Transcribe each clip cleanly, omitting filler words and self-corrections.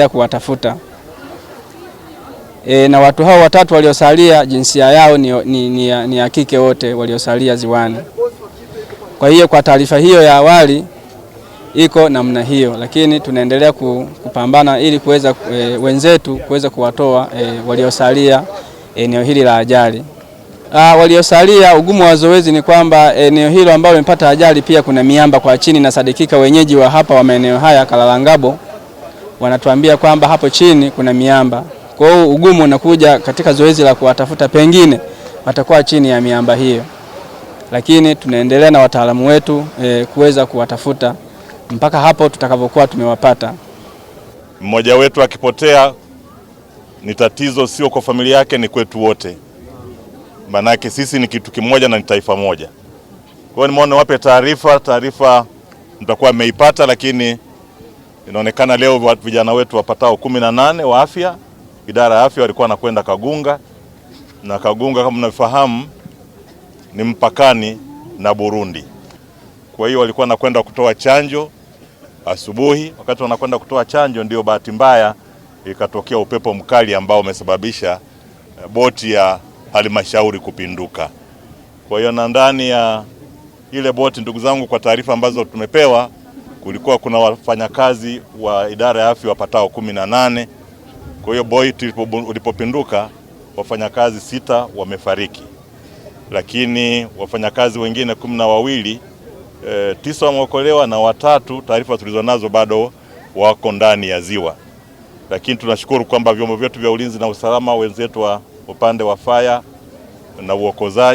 kuwatafuta. Na watu hao watatu waliosalia jinsia yao ni ya kike wote waliosalia ziwani. Kwa hiyo kwa taarifa hiyo ya awali iko namna hiyo, lakini tunaendelea kupambana ili kuweza wenzetu kuweza kuwatoa waliosalia eneo hili la ajali. Waliosalia, ugumu wa zoezi ni kwamba eneo hilo ambalo limepata ajali pia kuna miamba kwa chini, na sadikika wenyeji wa hapa wa maeneo haya Kalalangabo wanatuambia kwamba hapo chini kuna miamba. Kwa hiyo ugumu unakuja katika zoezi la kuwatafuta, pengine watakuwa chini ya miamba hiyo, lakini tunaendelea na wataalamu wetu kuweza kuwatafuta mpaka hapo tutakapokuwa tumewapata. Mmoja wetu akipotea ni tatizo, sio kwa familia yake, ni kwetu wote. Manake sisi ni kitu kimoja na ni taifa moja. Kwa hiyo nimeona wape taarifa mtakuwa mmeipata, lakini inaonekana leo vijana wetu wapatao 18 wa afya, idara ya afya walikuwa wanakwenda Kagunga, na Kagunga kama mnafahamu ni mpakani na Burundi. Kwa hiyo walikuwa wanakwenda kutoa chanjo asubuhi. Wakati wanakwenda kutoa chanjo ndio bahati mbaya ikatokea upepo mkali ambao umesababisha boti ya halmashauri kupinduka. Kwa hiyo na ndani ya ile boti, ndugu zangu, kwa taarifa ambazo tumepewa, kulikuwa kuna wafanyakazi wa idara ya afya wapatao 18. Kwa hiyo boti ilipopinduka wafanyakazi 6 wamefariki, lakini wafanyakazi wengine 12 9 wameokolewa na 3 taarifa tulizonazo bado wako ndani ya ziwa. Lakini tunashukuru kwamba vyombo vyetu vya ulinzi na usalama, wenzetu wa upande wa fire na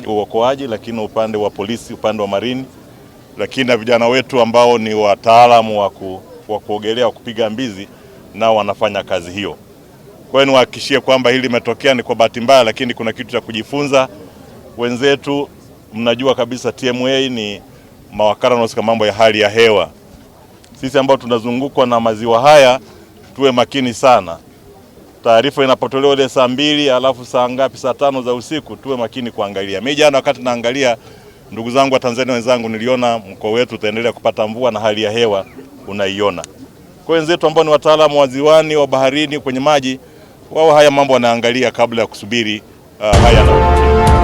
uokoaji, lakini upande wa polisi, upande wa marini, lakini na vijana wetu ambao ni wataalamu wa kuogelea, wa kupiga mbizi, nao wanafanya kazi hiyo. Kwa hiyo niwahakikishie kwamba hili limetokea ni kwa bahati mbaya, lakini kuna kitu cha kujifunza. Wenzetu mnajua kabisa TMA ni mawakala wanaohusika mambo ya hali ya hewa. Sisi ambao tunazungukwa na maziwa haya tuwe makini sana. Taarifa inapotolewa ile saa 2 alafu saa ngapi, saa 5 za usiku, tuwe makini kuangalia. Mimi jana wakati naangalia, ndugu zangu wa Tanzania wenzangu, niliona mkoa wetu utaendelea kupata mvua na hali ya hewa unaiona. Kwa wenzetu ambao ni wataalamu wa ziwani, wa baharini, kwenye maji, wao haya mambo wanaangalia kabla ya kusubiri haya na